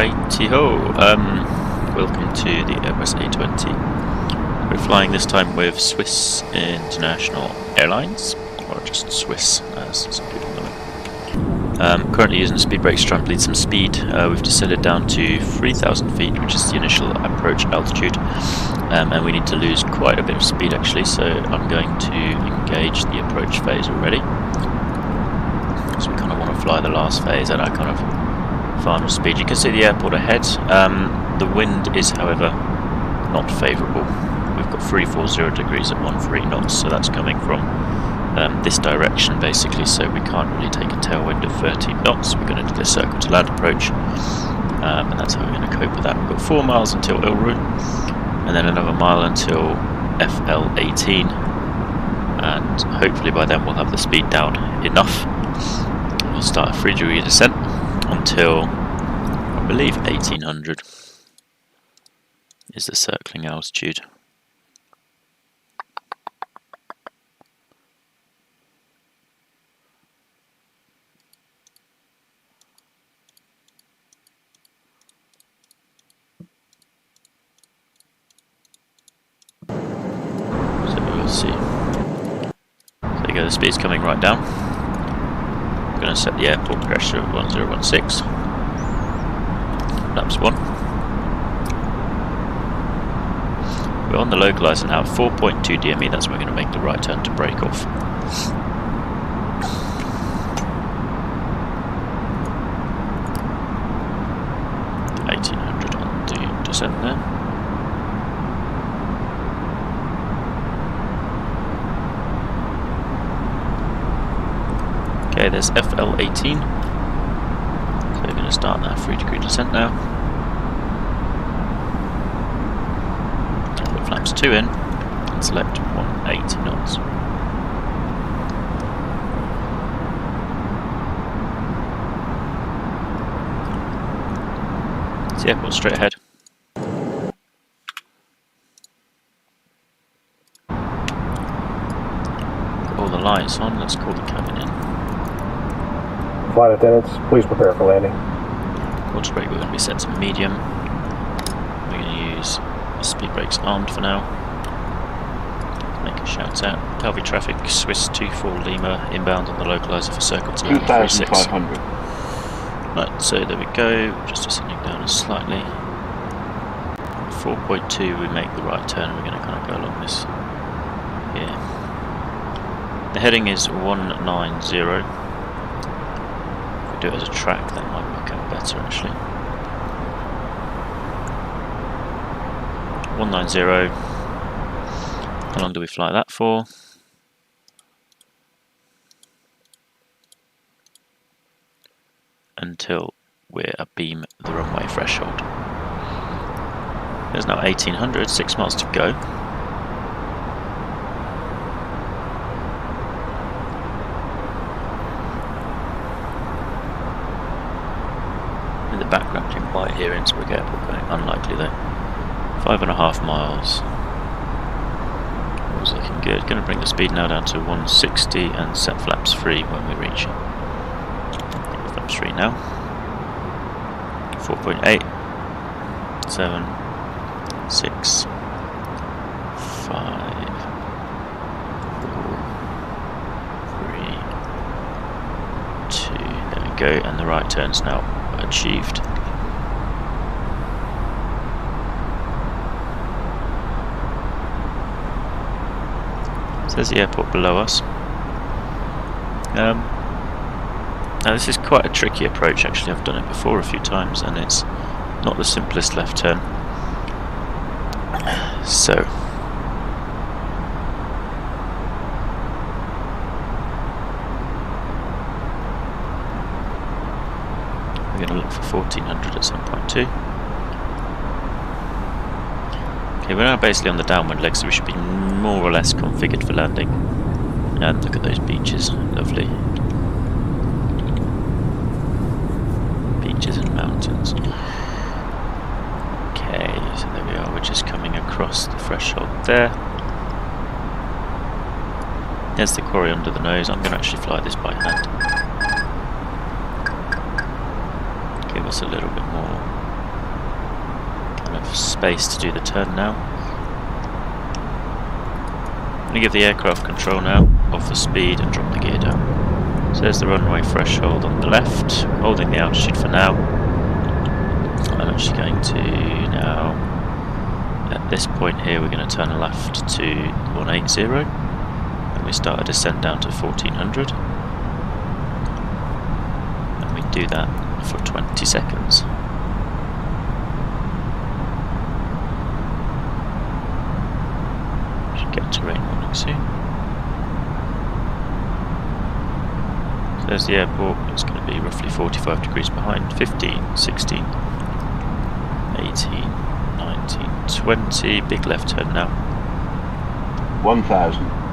Righty-ho, welcome to the Airbus A20. We're flying this time with Swiss International Airlines, or just Swiss as some people know it. Currently using speed brakes to try and bleed some speed. We've descended down to 3,000 feet, which is the initial approach altitude, and we need to lose quite a bit of speed actually, so I'm going to engage the approach phase already. So we kind of want to fly the last phase at our kind of final speed. You can see the airport ahead. The wind is, however, not favourable. We've got 340 degrees at 13 knots, so that's coming from this direction basically, so we can't really take a tailwind of 13 knots. We're going to do the circle to land approach, and that's how we're going to cope with that. We've got 4 miles until Ilru, and then another mile until FL18, and hopefully by then we'll have the speed down enough. We'll start a 3-degree descent until, I believe, 1800 is the circling altitude. So we'll see. So there you go, the speed's coming right down. I'm going to set the airport pressure at 1016. Flaps 1. We're on the localiser now, 4.2 DME, that's when we're going to make the right turn to break off. (1800) on the descent there. Okay, there's FL18. So we're going to start that 3-degree descent now. Put flaps 2 in and select 180 knots. It's the airport straight ahead. Got all the lights on, let's call the cabin in. Flight attendants, please prepare for landing. Quarter brake, we're going to be set to medium. We're going to use speed brakes armed for now. Make a shout out. Calvi traffic, Swiss 24 Lima, inbound on the localiser for circle to land 2,500. Right, so there we go, just descending down slightly. 4.2, we make the right turn, and we're going to kind of go along this here. The heading is 190. Do it as a track, that might work out better actually. 190. How long do we fly that for? Until we're abeam the runway threshold. There's now 1800, 6 miles to go. In the background you might hear Innsbruck Airport going, unlikely though. 5.5 miles. All's looking good. Going to bring the speed now down to 160 and set flaps 3 when we reach it. Flaps 3 now. 4.8, 7, 6, 5, 4, 3, 2. There we go, and the right turn's now achieved. So there's the airport below us. Now this is quite a tricky approach actually, I've done it before a few times and it's not the simplest left turn. So we're going to look for 1400 at some point too. Okay, we're now basically on the downward leg, so we should be more or less configured for landing. And look at those beaches, lovely. Beaches and mountains. Okay, so there we are, we're just coming across the threshold there. There's the quarry under the nose. I'm going to actually fly this by hand. Give us a little bit more enough space to do the turn now. I'm going to give the aircraft control now, off the speed and drop the gear down. So there's the runway threshold on the left, holding the altitude for now. I'm actually going to now, at this point here, we're going to turn left to 180, and we start a descent down to 1400. And we do that for 20 seconds. Get terrain warning soon. So there's the airport. It's going to be roughly 45 degrees behind. 15, 16, 18, 19, 20. Big left turn now. 1000.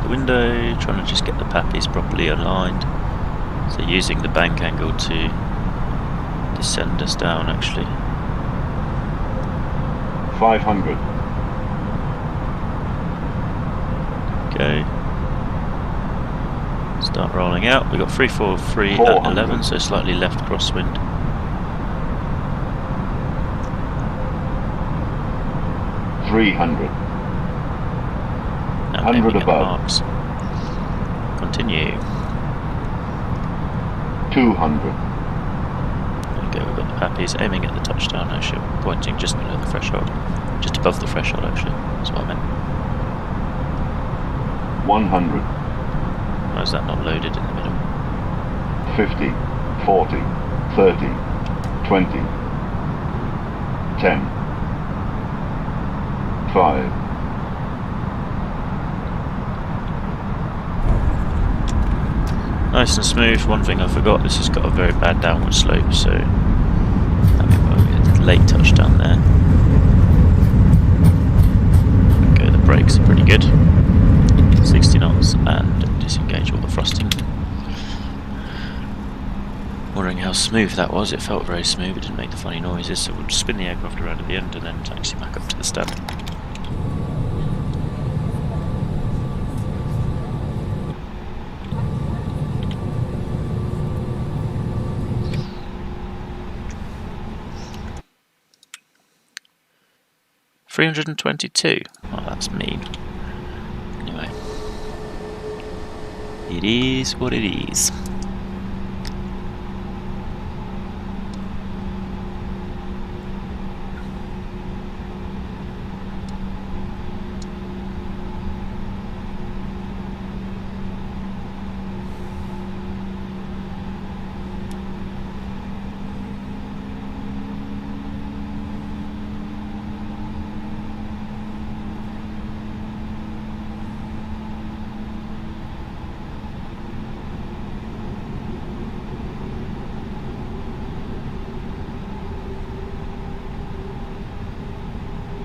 Window, trying to just get the pappies properly aligned. So using the bank angle to descend us down actually. 500. Okay. Start rolling out. We've got 343 at 11, so slightly left crosswind. $300. 100 above. Marks. Continue. 200. There we go, we've got the pappies aiming at the touchdown actually, pointing just below the threshold. Just above the threshold actually, that's what I meant. 100. Why is that not loaded in the middle? 50, 40, 30, 20, 10, 5. Nice and smooth. One thing I forgot, this has got a very bad downward slope, so that may well be a late touchdown there. Okay, the brakes are pretty good. 60 knots and disengage all the frosting. Wondering how smooth that was. It felt very smooth, it didn't make the funny noises, so we'll spin the aircraft around at the end and then taxi back up to the stand. $322. Oh, that's mean. Anyway, it is what it is.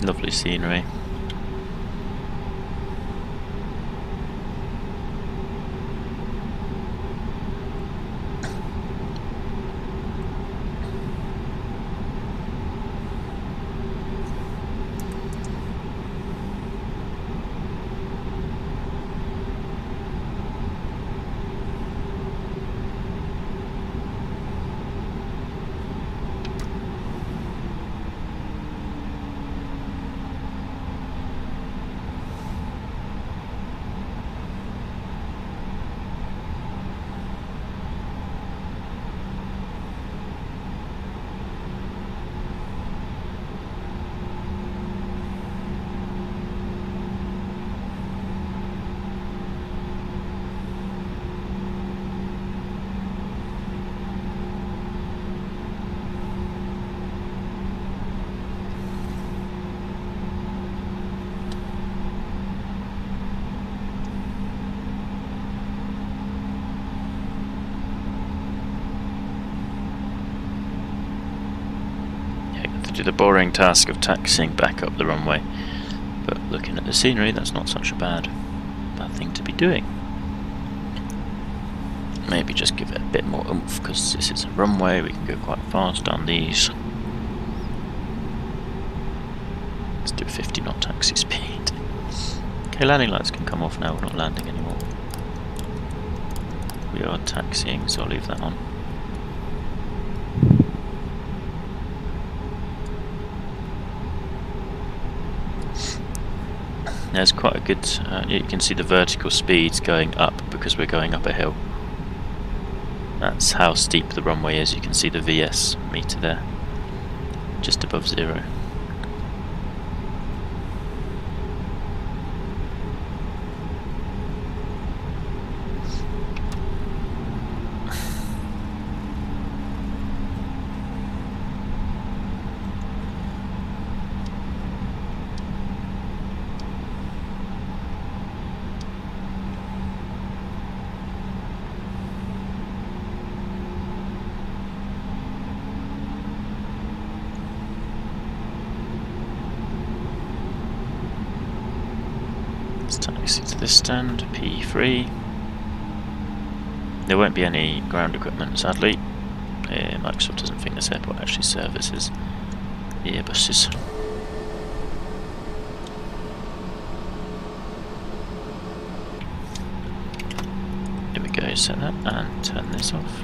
Lovely scenery. Do the boring task of taxiing back up the runway, but looking at the scenery, that's not such a bad thing to be doing. maybe just give it a bit more oomph, because this is a runway, we can go quite fast down these. Let's do a 50 knot taxi speed. Okay, landing lights can come off now, we're not landing anymore. We are taxiing, so I'll leave that on. There's quite a good, you can see the vertical speeds going up because we're going up a hill. That's how steep the runway is. You can see the VS meter there, just above 0. Taxi to this stand, P3. There won't be any ground equipment, sadly. Microsoft doesn't think this airport actually services Airbuses. There we go, set that and turn this off.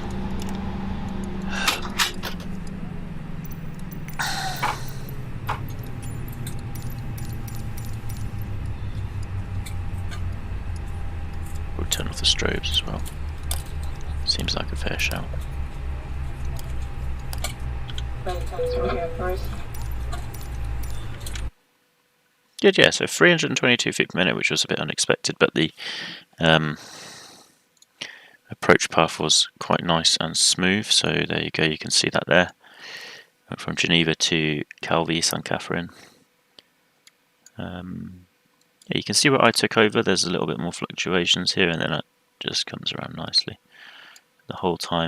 Turn off the strobes as well. Seems like a fair shout. Good, yeah, so 322 feet per minute, which was a bit unexpected, but the approach path was quite nice and smooth, so there you go, you can see that there. Went from Geneva to Calvi, St. Catherine. Yeah, you can see where I took over, there's a little bit more fluctuations here, and then it just comes around nicely. The whole time